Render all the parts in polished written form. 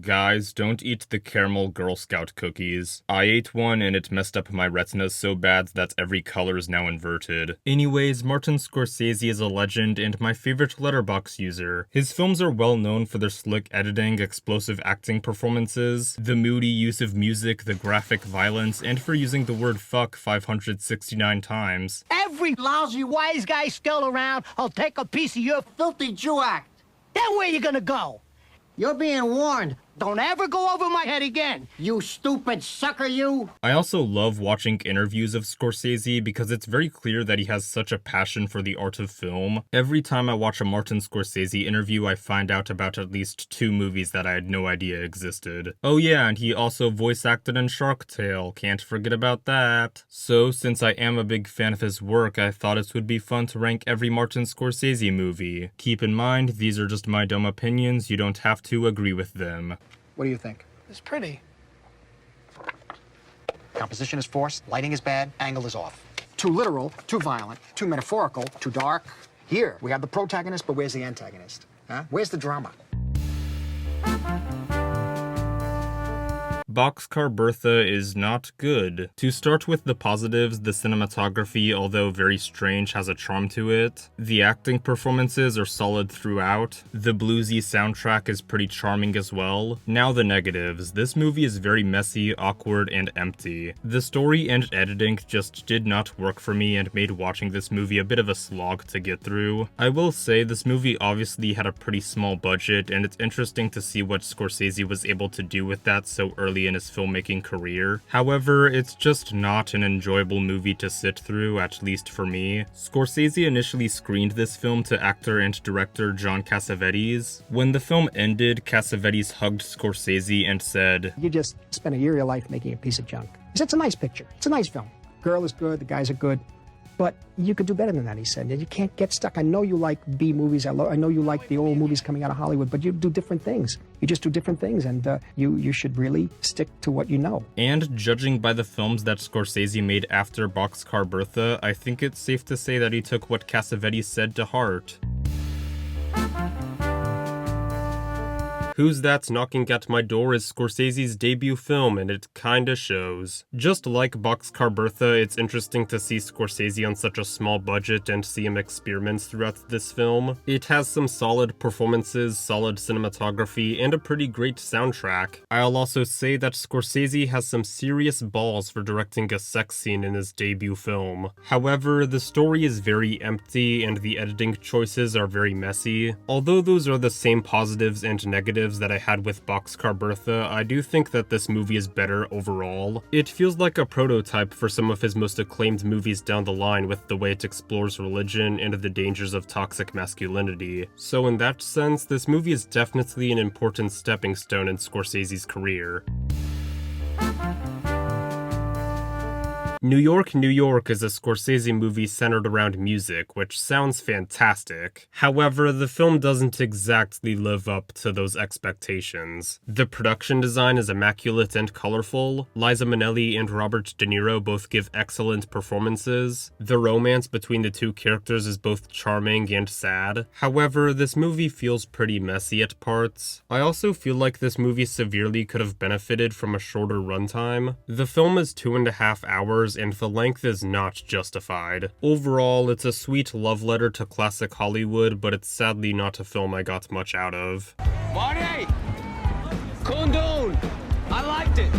Guys, don't eat the caramel Girl Scout cookies. I ate one and it messed up my retinas so bad that every color is now inverted. Anyways, Martin Scorsese is a legend and my favorite Letterboxd user. His films are well known for their slick editing, explosive acting performances, the moody use of music, the graphic violence, and for using the word fuck 569 times. Every lousy wise guy still around, I'll take a piece of your filthy Jew act. Then where you gonna go? You're being warned. Don't ever go over my head again, you stupid sucker, you! I also love watching interviews of Scorsese because it's very clear that he has such a passion for the art of film. Every time I watch a Martin Scorsese interview, I find out about at least 2 movies that I had no idea existed. Oh yeah, and he also voice acted in Shark Tale, can't forget about that. So, since I am a big fan of his work, I thought it would be fun to rank every Martin Scorsese movie. Keep in mind, these are just my dumb opinions, you don't have to agree with them. What do you think? It's pretty. Composition is forced, lighting is bad, angle is off. Too literal, too violent, too metaphorical, too dark. Here, we have the protagonist, but where's the antagonist? Huh? Where's the drama? Boxcar Bertha is not good. To start with the positives, the cinematography, although very strange, has a charm to it. The acting performances are solid throughout. The bluesy soundtrack is pretty charming as well. Now the negatives. This movie is very messy, awkward, and empty. The story and editing just did not work for me and made watching this movie a bit of a slog to get through. I will say this movie obviously had a pretty small budget, and it's interesting to see what Scorsese was able to do with that so early in his filmmaking career. However, it's just not an enjoyable movie to sit through, at least for me. Scorsese initially screened this film to actor and director John Cassavetes. When the film ended, Cassavetes hugged Scorsese and said, "You just spent a year of your life making a piece of junk." He said, "It's a nice picture. It's a nice film. Girl is good, the guys are good. But you could do better than that," he said. "You can't get stuck. I know you like B movies. I know you like the old movies coming out of Hollywood, but you do different things. You just do different things, and you should really stick to what you know." And judging by the films that Scorsese made after Boxcar Bertha, I think it's safe to say that he took what Cassavetes said to heart. Who's That's Knocking at My Door is Scorsese's debut film, and it kinda shows. Just like Boxcar Bertha, it's interesting to see Scorsese on such a small budget and see him experiments throughout this film. It has some solid performances, solid cinematography, and a pretty great soundtrack. I'll also say that Scorsese has some serious balls for directing a sex scene in his debut film. However, the story is very empty, and the editing choices are very messy. Although those are the same positives and negatives that I had with Boxcar Bertha, I do think that this movie is better overall. It feels like a prototype for some of his most acclaimed movies down the line with the way it explores religion and the dangers of toxic masculinity. So in that sense, this movie is definitely an important stepping stone in Scorsese's career. New York, New York is a Scorsese movie centered around music, which sounds fantastic. However, the film doesn't exactly live up to those expectations. The production design is immaculate and colorful. Liza Minnelli and Robert De Niro both give excellent performances. The romance between the two characters is both charming and sad. However, this movie feels pretty messy at parts. I also feel like this movie severely could have benefited from a shorter runtime. The film is 2.5 hours, and the length is not justified. Overall, it's a sweet love letter to classic Hollywood, but it's sadly not a film I got much out of. Marty! Kundun! I liked it!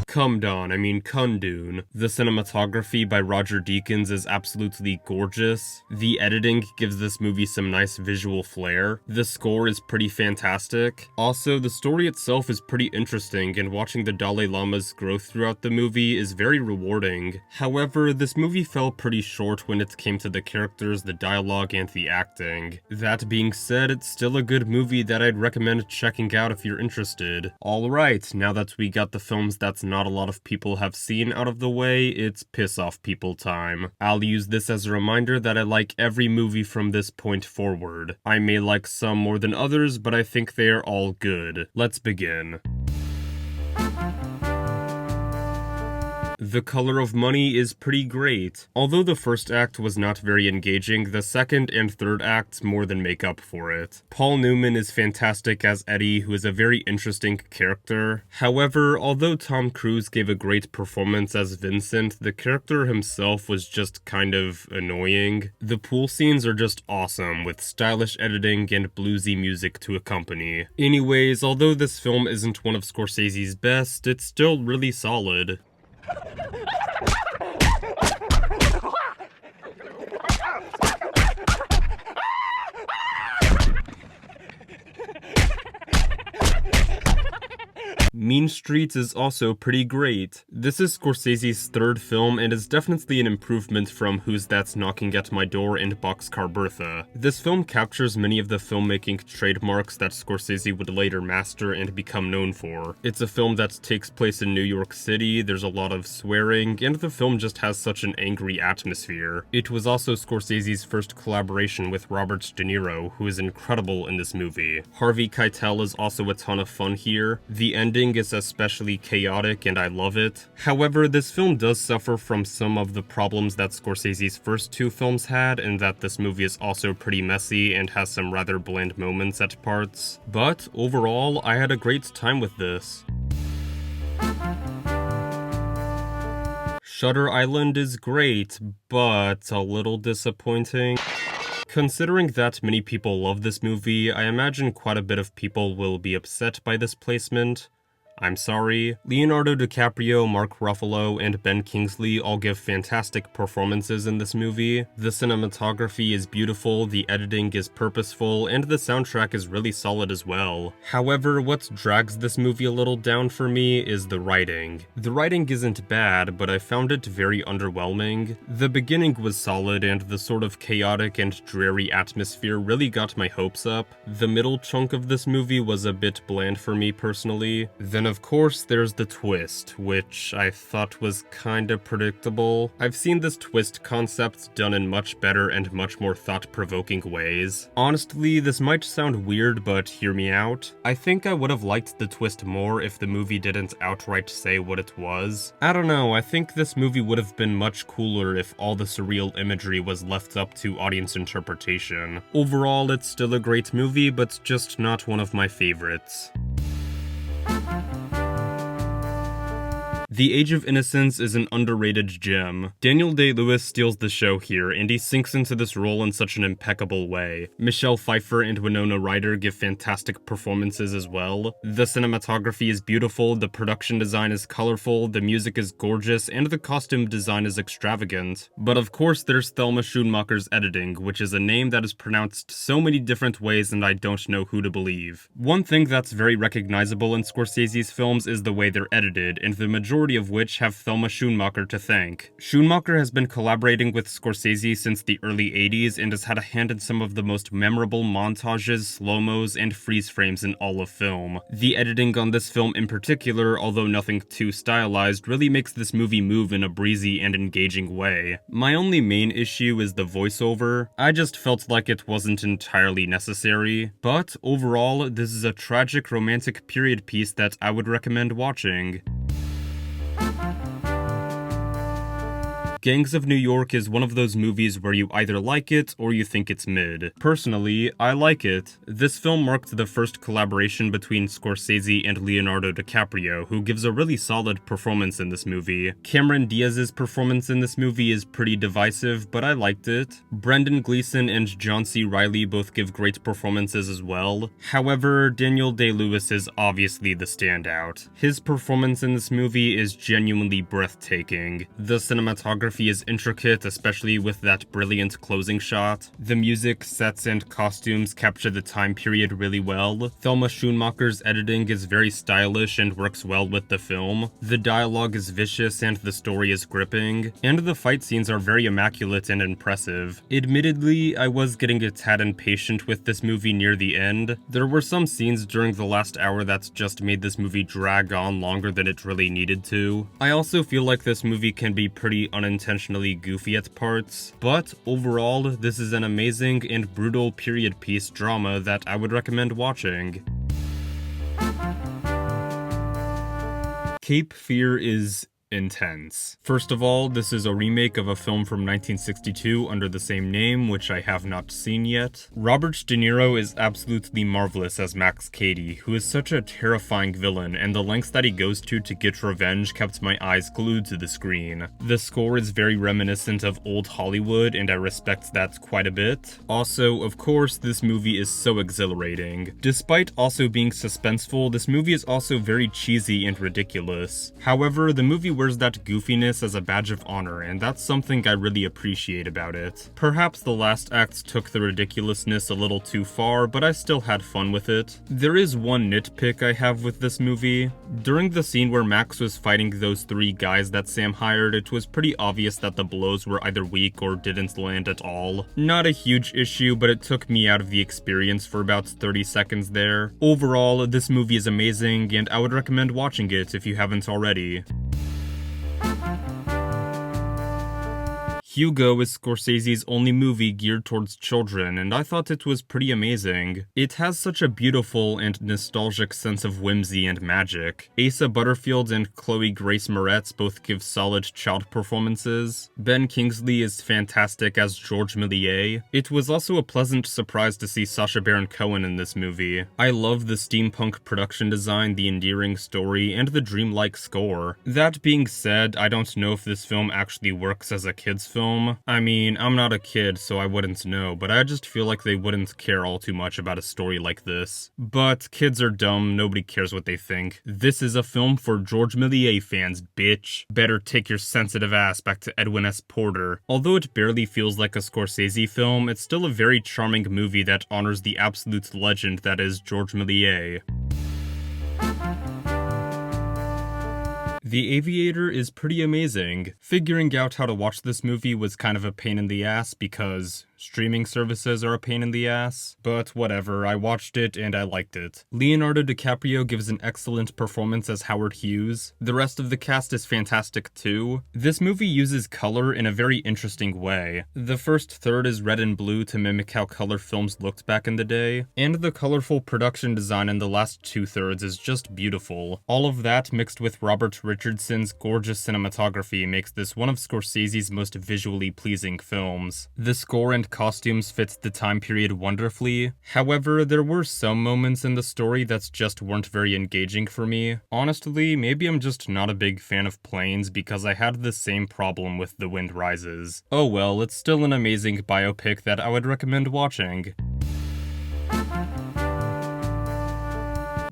Kundun. The cinematography by Roger Deakins is absolutely gorgeous. The editing gives this movie some nice visual flair. The score is pretty fantastic. Also, the story itself is pretty interesting, and watching the Dalai Lama's growth throughout the movie is very rewarding. However, this movie fell pretty short when it came to the characters, the dialogue, and the acting. That being said, it's still a good movie that I'd recommend checking out if you're interested. Alright, now that we got the films that's not a lot of people have seen out of the way, it's piss off people time. I'll use this as a reminder that I like every movie from this point forward. I may like some more than others, but I think they are all good. Let's begin. The Color of Money is pretty great. Although the first act was not very engaging, the second and third acts more than make up for it. Paul Newman is fantastic as Eddie, who is a very interesting character. However, although Tom Cruise gave a great performance as Vincent, the character himself was just kind of annoying. The pool scenes are just awesome, with stylish editing and bluesy music to accompany. Anyways, although this film isn't one of Scorsese's best, it's still really solid. Mean Streets is also pretty great. This is Scorsese's third film and is definitely an improvement from Who's That's Knocking at My Door and Boxcar Bertha. This film captures many of the filmmaking trademarks that Scorsese would later master and become known for. It's a film that takes place in New York City, there's a lot of swearing, and the film just has such an angry atmosphere. It was also Scorsese's first collaboration with Robert De Niro, who is incredible in this movie. Harvey Keitel is also a ton of fun here. The ending is especially chaotic and I love it. However, this film does suffer from some of the problems that Scorsese's first two films had, and that this movie is also pretty messy and has some rather bland moments at parts. But overall, I had a great time with this. Shutter Island is great, but a little disappointing. Considering that many people love this movie, I imagine quite a bit of people will be upset by this placement. I'm sorry. Leonardo DiCaprio, Mark Ruffalo, and Ben Kingsley all give fantastic performances in this movie. The cinematography is beautiful, the editing is purposeful, and the soundtrack is really solid as well. However, what drags this movie a little down for me is the writing. The writing isn't bad, but I found it very underwhelming. The beginning was solid, and the sort of chaotic and dreary atmosphere really got my hopes up. The middle chunk of this movie was a bit bland for me personally. Then of course there's the twist, which I thought was kinda predictable. I've seen this twist concept done in much better and much more thought-provoking ways. Honestly, this might sound weird, but hear me out. I think I would have liked the twist more if the movie didn't outright say what it was. I don't know, I think this movie would have been much cooler if all the surreal imagery was left up to audience interpretation. Overall, it's still a great movie, but just not one of my favorites. The Age of Innocence is an underrated gem. Daniel Day-Lewis steals the show here, and he sinks into this role in such an impeccable way. Michelle Pfeiffer and Winona Ryder give fantastic performances as well. The cinematography is beautiful, the production design is colorful, the music is gorgeous, and the costume design is extravagant. But of course there's Thelma Schoonmaker's editing, which is a name that is pronounced so many different ways and I don't know who to believe. One thing that's very recognizable in Scorsese's films is the way they're edited, and the majority of which have Thelma Schoonmaker to thank. Schoonmaker has been collaborating with Scorsese since the early 80s and has had a hand in some of the most memorable montages, slow-mos, and freeze frames in all of film. The editing on this film in particular, although nothing too stylized, really makes this movie move in a breezy and engaging way. My only main issue is the voiceover. I just felt like it wasn't entirely necessary, but overall, this is a tragic romantic period piece that I would recommend watching. Gangs of New York is one of those movies where you either like it or you think it's mid. Personally, I like it. This film marked the first collaboration between Scorsese and Leonardo DiCaprio, who gives a really solid performance in this movie. Cameron Diaz's performance in this movie is pretty divisive, but I liked it. Brendan Gleeson and John C. Reilly both give great performances as well. However, Daniel Day-Lewis is obviously the standout. His performance in this movie is genuinely breathtaking. The cinematography is intricate, especially with that brilliant closing shot. The music, sets, and costumes capture the time period really well. Thelma Schoonmaker's editing is very stylish and works well with the film. The dialogue is vicious and the story is gripping, and the fight scenes are very immaculate and impressive. Admittedly, I was getting a tad impatient with this movie near the end. There were some scenes during the last hour that just made this movie drag on longer than it really needed to. I also feel like this movie can be pretty unintentionally goofy at parts, but overall, this is an amazing and brutal period piece drama that I would recommend watching. Cape Fear is intense. First of all, this is a remake of a film from 1962 under the same name, which I have not seen yet. Robert De Niro is absolutely marvelous as Max Cady, who is such a terrifying villain, and the lengths that he goes to get revenge kept my eyes glued to the screen. The score is very reminiscent of old Hollywood, and I respect that quite a bit. Also, of course, this movie is so exhilarating. Despite also being suspenseful, this movie is also very cheesy and ridiculous. However, the movie wears that goofiness as a badge of honor, and that's something I really appreciate about it. Perhaps the last act took the ridiculousness a little too far, but I still had fun with it. There is one nitpick I have with this movie. During the scene where Max was fighting those 3 guys that Sam hired, it was pretty obvious that the blows were either weak or didn't land at all. Not a huge issue, but it took me out of the experience for about 30 seconds there. Overall, this movie is amazing, and I would recommend watching it if you haven't already. Hugo is Scorsese's only movie geared towards children, and I thought it was pretty amazing. It has such a beautiful and nostalgic sense of whimsy and magic. Asa Butterfield and Chloe Grace Moretz both give solid child performances. Ben Kingsley is fantastic as George Méliès. It was also a pleasant surprise to see Sacha Baron Cohen in this movie. I love the steampunk production design, the endearing story, and the dreamlike score. That being said, I don't know if this film actually works as a kid's film. I mean, I'm not a kid, so I wouldn't know, but I just feel like they wouldn't care all too much about a story like this. But kids are dumb, nobody cares what they think. This is a film for George Méliès fans, bitch. Better take your sensitive ass back to Edwin S. Porter. Although it barely feels like a Scorsese film, it's still a very charming movie that honors the absolute legend that is George Méliès. The Aviator is pretty amazing. Figuring out how to watch this movie was kind of a pain in the ass because streaming services are a pain in the ass, but whatever, I watched it and I liked it. Leonardo DiCaprio gives an excellent performance as Howard Hughes. The rest of the cast is fantastic too. This movie uses color in a very interesting way. The first third is red and blue to mimic how color films looked back in the day, and the colorful production design in the last 2/3 is just beautiful. All of that mixed with Robert Richardson's gorgeous cinematography makes this one of Scorsese's most visually pleasing films. The score and costumes fit the time period wonderfully. However, there were some moments in the story that just weren't very engaging for me. Honestly, maybe I'm just not a big fan of planes because I had the same problem with The Wind Rises. Oh well, it's still an amazing biopic that I would recommend watching.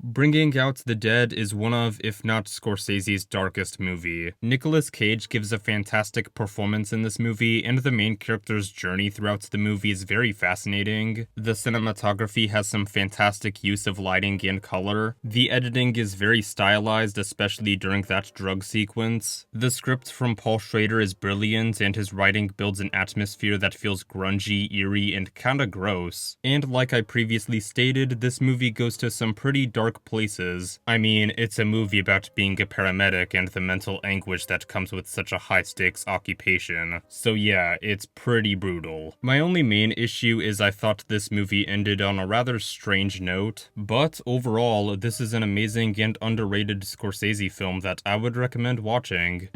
Bringing Out the Dead is one of, if not Scorsese's darkest movie. Nicolas Cage gives a fantastic performance in this movie, and the main character's journey throughout the movie is very fascinating. The cinematography has some fantastic use of lighting and color. The editing is very stylized, especially during that drug sequence. The script from Paul Schrader is brilliant, and his writing builds an atmosphere that feels grungy, eerie, and kinda gross. And like I previously stated, this movie goes to some pretty dark places. I mean, it's a movie about being a paramedic and the mental anguish that comes with such a high-stakes occupation. So yeah, it's pretty brutal. My only main issue is I thought this movie ended on a rather strange note, but overall, this is an amazing and underrated Scorsese film that I would recommend watching.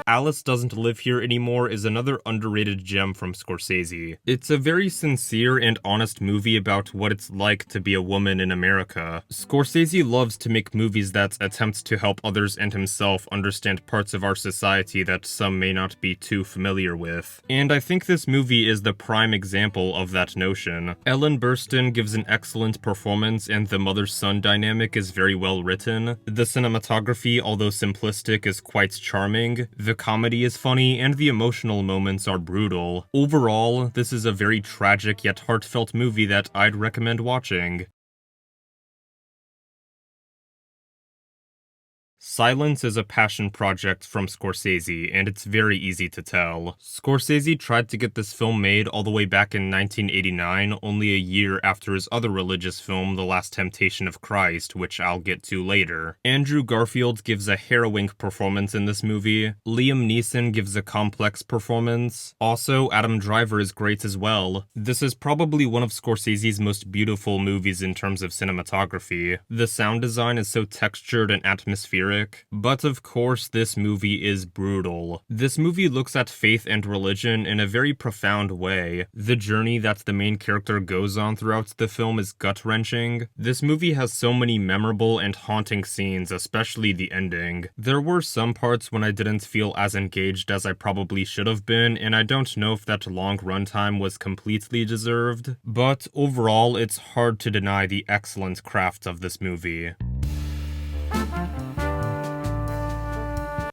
Alice Doesn't Live Here Anymore is another underrated gem from Scorsese. It's a very sincere and honest movie about what it's like to be a woman in America. Scorsese loves to make movies that attempt to help others and himself understand parts of our society that some may not be too familiar with. And I think this movie is the prime example of that notion. Ellen Burstyn gives an excellent performance, and the mother-son dynamic is very well written. The cinematography, although simplistic, is quite charming. The comedy is funny, and the emotional moments are brutal. Overall, this is a very tragic yet heartfelt movie that I'd recommend watching. Silence is a passion project from Scorsese, and it's very easy to tell. Scorsese tried to get this film made all the way back in 1989, only a year after his other religious film, The Last Temptation of Christ, which I'll get to later. Andrew Garfield gives a harrowing performance in this movie. Liam Neeson gives a complex performance. Also, Adam Driver is great as well. This is probably one of Scorsese's most beautiful movies in terms of cinematography. The sound design is so textured and atmospheric. But of course, this movie is brutal. This movie looks at faith and religion in a very profound way. The journey that the main character goes on throughout the film is gut-wrenching. This movie has so many memorable and haunting scenes, especially the ending. There were some parts when I didn't feel as engaged as I probably should have been, and I don't know if that long runtime was completely deserved. But overall, it's hard to deny the excellent craft of this movie.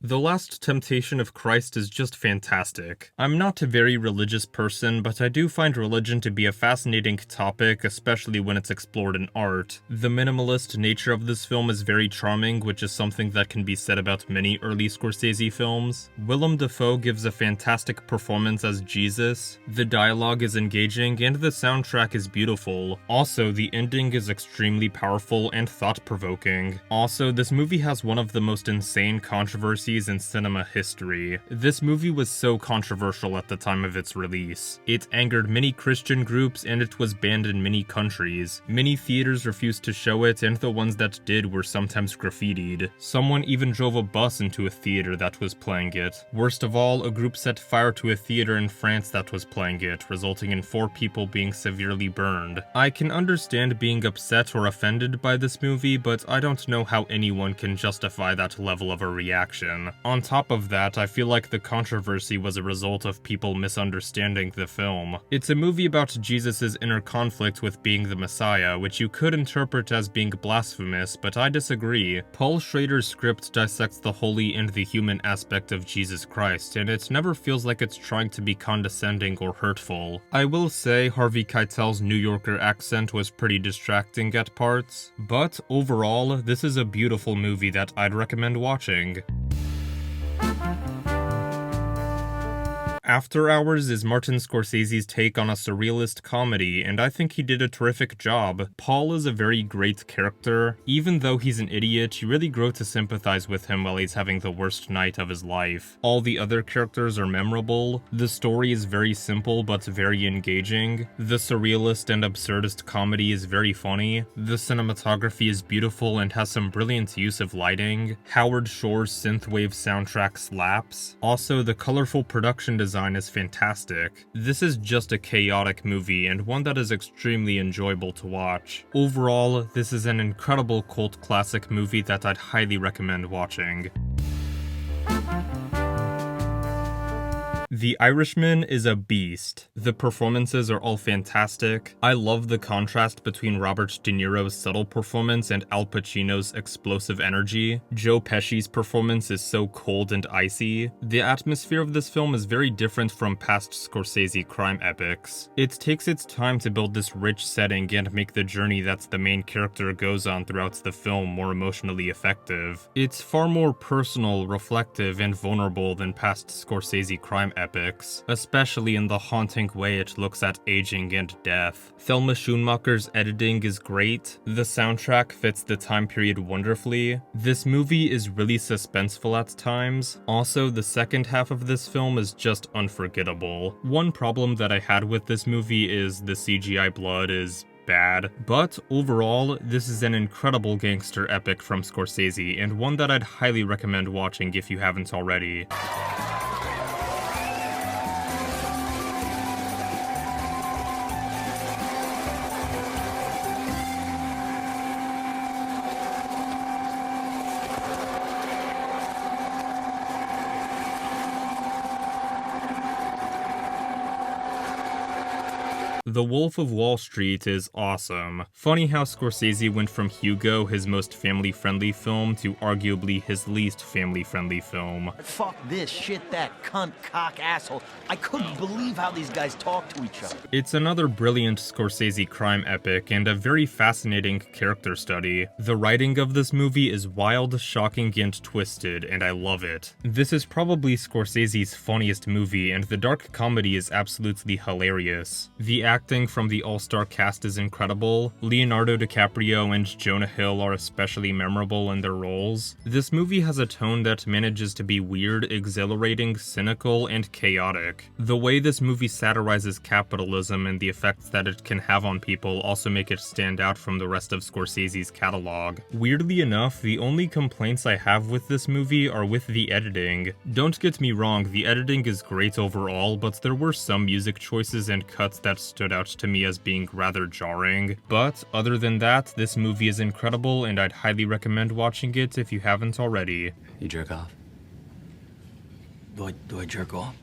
The Last Temptation of Christ is just fantastic. I'm not a very religious person, but I do find religion to be a fascinating topic, especially when it's explored in art. The minimalist nature of this film is very charming, which is something that can be said about many early Scorsese films. Willem Dafoe gives a fantastic performance as Jesus. The dialogue is engaging, and the soundtrack is beautiful. Also, the ending is extremely powerful and thought-provoking. Also, this movie has one of the most insane controversies in cinema history. This movie was so controversial at the time of its release. It angered many Christian groups and it was banned in many countries. Many theaters refused to show it, and the ones that did were sometimes graffitied. Someone even drove a bus into a theater that was playing it. Worst of all, a group set fire to a theater in France that was playing it, resulting in 4 people being severely burned. I can understand being upset or offended by this movie, but I don't know how anyone can justify that level of a reaction. On top of that, I feel like the controversy was a result of people misunderstanding the film. It's a movie about Jesus' inner conflict with being the Messiah, which you could interpret as being blasphemous, but I disagree. Paul Schrader's script dissects the holy and the human aspect of Jesus Christ, and it never feels like it's trying to be condescending or hurtful. I will say Harvey Keitel's New Yorker accent was pretty distracting at parts, but overall, this is a beautiful movie that I'd recommend watching. After Hours is Martin Scorsese's take on a surrealist comedy, and I think he did a terrific job. Paul is a very great character. Even though he's an idiot, you really grow to sympathize with him while he's having the worst night of his life. All the other characters are memorable. The story is very simple but very engaging. The surrealist and absurdist comedy is very funny. The cinematography is beautiful and has some brilliant use of lighting. Howard Shore's synthwave soundtrack slaps. Also, the colorful production design is fantastic. This is just a chaotic movie and one that is extremely enjoyable to watch. Overall, this is an incredible cult classic movie that I'd highly recommend watching. The Irishman is a beast. The performances are all fantastic. I love the contrast between Robert De Niro's subtle performance and Al Pacino's explosive energy. Joe Pesci's performance is so cold and icy. The atmosphere of this film is very different from past Scorsese crime epics. It takes its time to build this rich setting and make the journey that the main character goes on throughout the film more emotionally effective. It's far more personal, reflective, and vulnerable than past Scorsese crime epics, especially in the haunting way it looks at aging and death. Thelma Schoonmaker's editing is great. The soundtrack fits the time period wonderfully. This movie is really suspenseful at times. Also, the second half of this film is just unforgettable. One problem that I had with this movie is the CGI blood is bad, but overall, this is an incredible gangster epic from Scorsese, and one that I'd highly recommend watching if you haven't already. The Wolf of Wall Street is awesome. Funny how Scorsese went from Hugo, his most family-friendly film, to arguably his least family-friendly film. Fuck this, shit that, cunt, cock, asshole. I couldn't believe how these guys talk to each other. It's another brilliant Scorsese crime epic and a very fascinating character study. The writing of this movie is wild, shocking, and twisted, and I love it. This is probably Scorsese's funniest movie, and the dark comedy is absolutely hilarious. The acting from the all-star cast is incredible. Leonardo DiCaprio and Jonah Hill are especially memorable in their roles. This movie has a tone that manages to be weird, exhilarating, cynical, and chaotic. The way this movie satirizes capitalism and the effects that it can have on people also make it stand out from the rest of Scorsese's catalog. Weirdly enough, the only complaints I have with this movie are with the editing. Don't get me wrong, the editing is great overall, but there were some music choices and cuts that stood out to me as being rather jarring. But other than that, this movie is incredible and I'd highly recommend watching it if you haven't already. You jerk off? Do I jerk off?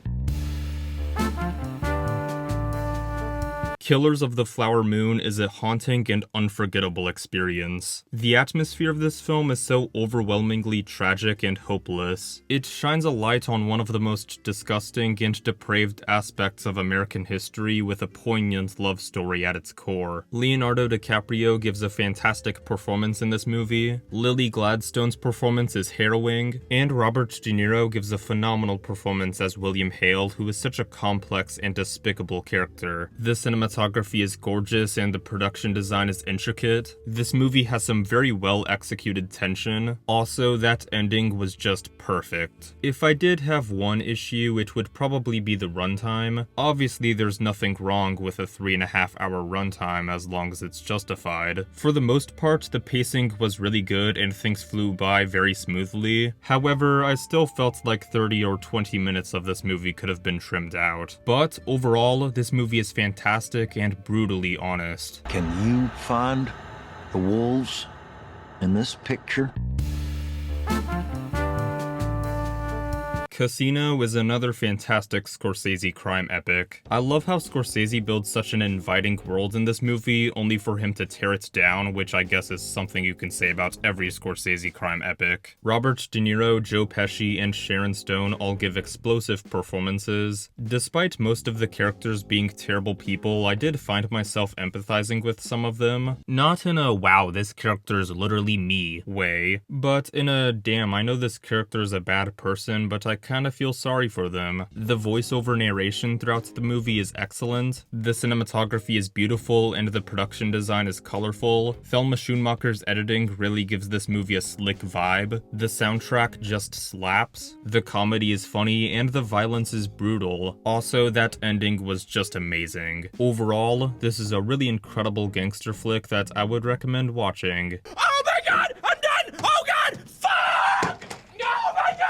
Killers of the Flower Moon is a haunting and unforgettable experience. The atmosphere of this film is so overwhelmingly tragic and hopeless. It shines a light on one of the most disgusting and depraved aspects of American history with a poignant love story at its core. Leonardo DiCaprio gives a fantastic performance in this movie, Lily Gladstone's performance is harrowing, and Robert De Niro gives a phenomenal performance as William Hale, who is such a complex and despicable character. The cinematography is gorgeous and the production design is intricate. This movie has some very well executed tension. Also, that ending was just perfect. If I did have one issue, it would probably be the runtime. Obviously, there's nothing wrong with a 3.5-hour runtime as long as it's justified. For the most part, the pacing was really good and things flew by very smoothly. However, I still felt like 30 or 20 minutes of this movie could have been trimmed out. But overall, this movie is fantastic and brutally honest. Can you find the wolves in this picture? Casino is another fantastic Scorsese crime epic. I love how Scorsese builds such an inviting world in this movie, only for him to tear it down, which I guess is something you can say about every Scorsese crime epic. Robert De Niro, Joe Pesci, and Sharon Stone all give explosive performances. Despite most of the characters being terrible people, I did find myself empathizing with some of them. Not in a wow, this character's literally me way, but in a damn, I know this character's a bad person, but I kind of feel sorry for them. The voiceover narration throughout the movie is excellent, the cinematography is beautiful, and the production design is colorful. Thelma Schoonmaker's editing really gives this movie a slick vibe. The soundtrack just slaps. The comedy is funny, and the violence is brutal. Also, that ending was just amazing. Overall, this is a really incredible gangster flick that I would recommend watching. Oh my god! I'm done! Oh god! Fuck! Oh my god!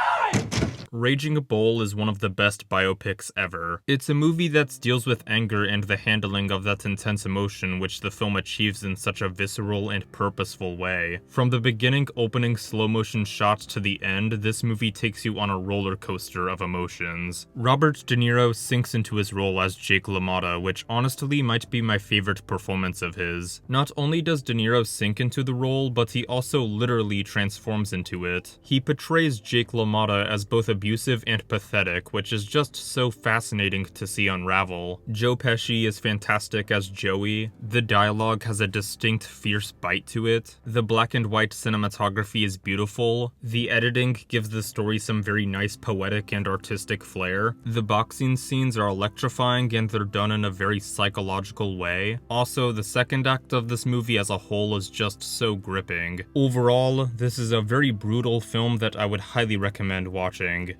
Raging Bull is one of the best biopics ever. It's a movie that deals with anger and the handling of that intense emotion which the film achieves in such a visceral and purposeful way. From the beginning opening slow-motion shot to the end, this movie takes you on a roller coaster of emotions. Robert De Niro sinks into his role as Jake LaMotta, which honestly might be my favorite performance of his. Not only does De Niro sink into the role, but he also literally transforms into it. He portrays Jake LaMotta as both abusive and pathetic, which is just so fascinating to see unravel. Joe Pesci is fantastic as Joey. The dialogue has a distinct, fierce bite to it. The black and white cinematography is beautiful. The editing gives the story some very nice poetic and artistic flair. The boxing scenes are electrifying and they're done in a very psychological way. Also, the second act of this movie as a whole is just so gripping. Overall, this is a very brutal film that I would highly recommend watching.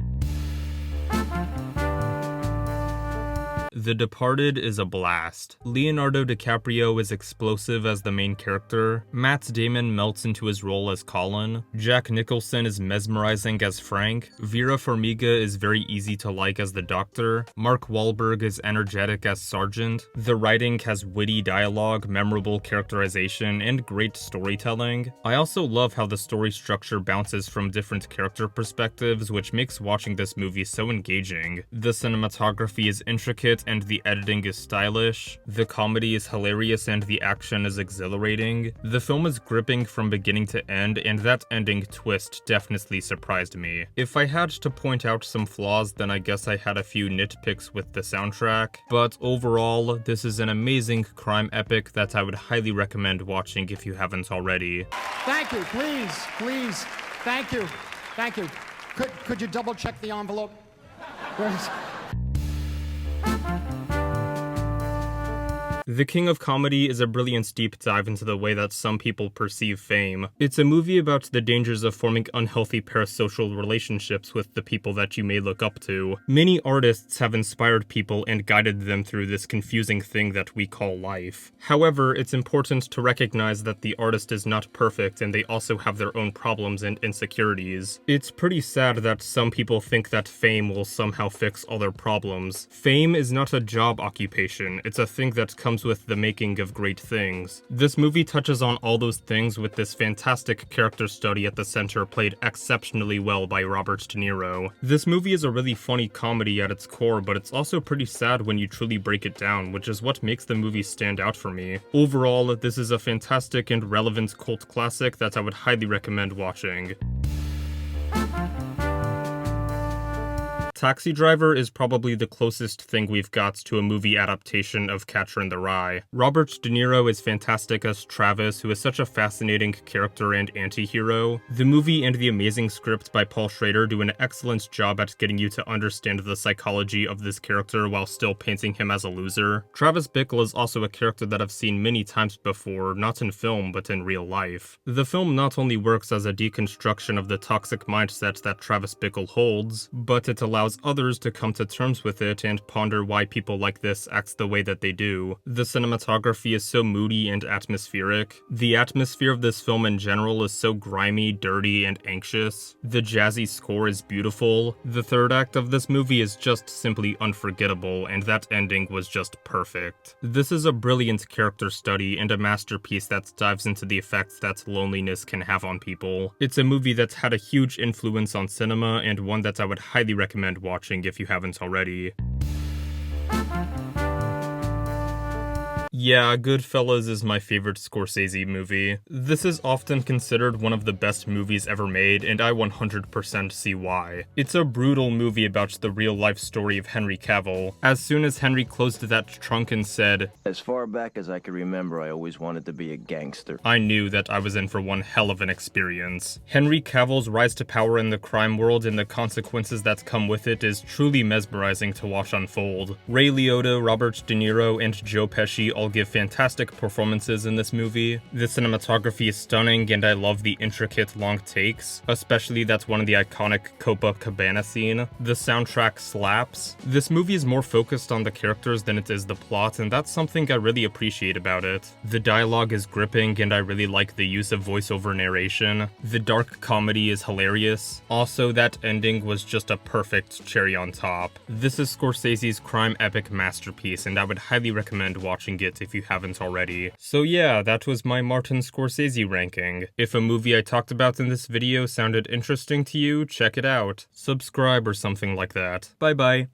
The Departed is a blast. Leonardo DiCaprio is explosive as the main character, Matt Damon melts into his role as Colin, Jack Nicholson is mesmerizing as Frank, Vera Farmiga is very easy to like as the Doctor, Mark Wahlberg is energetic as Sergeant. The writing has witty dialogue, memorable characterization, and great storytelling. I also love how the story structure bounces from different character perspectives, which makes watching this movie so engaging. The cinematography is intricate and and the editing is stylish, the comedy is hilarious and the action is exhilarating. The film is gripping from beginning to end, and that ending twist definitely surprised me. If I had to point out some flaws, then I guess I had a few nitpicks with the soundtrack, but overall, this is an amazing crime epic that I would highly recommend watching if you haven't already. Thank you, please. Thank you. Could you double check the envelope? The King of Comedy is a brilliant deep dive into the way that some people perceive fame. It's a movie about the dangers of forming unhealthy parasocial relationships with the people that you may look up to. Many artists have inspired people and guided them through this confusing thing that we call life. However, it's important to recognize that the artist is not perfect and they also have their own problems and insecurities. It's pretty sad that some people think that fame will somehow fix all their problems. Fame is not a job occupation, it's a thing that comes with the making of great things. This movie touches on all those things with this fantastic character study at the center, played exceptionally well by Robert De Niro. This movie is a really funny comedy at its core, but it's also pretty sad when you truly break it down, which is what makes the movie stand out for me. Overall, this is a fantastic and relevant cult classic that I would highly recommend watching. Taxi Driver is probably the closest thing we've got to a movie adaptation of Catcher in the Rye. Robert De Niro is fantastic as Travis, who is such a fascinating character and anti-hero. The movie and the amazing script by Paul Schrader do an excellent job at getting you to understand the psychology of this character while still painting him as a loser. Travis Bickle is also a character that I've seen many times before, not in film, but in real life. The film not only works as a deconstruction of the toxic mindset that Travis Bickle holds, but it allows others to come to terms with it and ponder why people like this act the way that they do. The cinematography is so moody and atmospheric. The atmosphere of this film in general is so grimy, dirty, and anxious. The jazzy score is beautiful. The third act of this movie is just simply unforgettable, and that ending was just perfect. This is a brilliant character study and a masterpiece that dives into the effects that loneliness can have on people. It's a movie that's had a huge influence on cinema, and one that I would highly recommend watching if you haven't already. Yeah, Goodfellas is my favorite Scorsese movie. This is often considered one of the best movies ever made, and I 100% see why. It's a brutal movie about the real-life story of Henry Cavill. As soon as Henry closed that trunk and said, "As far back as I can remember, I always wanted to be a gangster," I knew that I was in for one hell of an experience. Henry Cavill's rise to power in the crime world and the consequences that come with it is truly mesmerizing to watch unfold. Ray Liotta, Robert De Niro, and Joe Pesci all give fantastic performances in this movie. The cinematography is stunning, and I love the intricate long takes, especially that one of the iconic Copacabana scene. The soundtrack slaps. This movie is more focused on the characters than it is the plot, and that's something I really appreciate about it. The dialogue is gripping, and I really like the use of voiceover narration. The dark comedy is hilarious. Also, that ending was just a perfect cherry on top. This is Scorsese's crime epic masterpiece, and I would highly recommend watching it if you haven't already. So yeah, that was my Martin Scorsese ranking. If a movie I talked about in this video sounded interesting to you, check it out. Subscribe or something like that. Bye bye.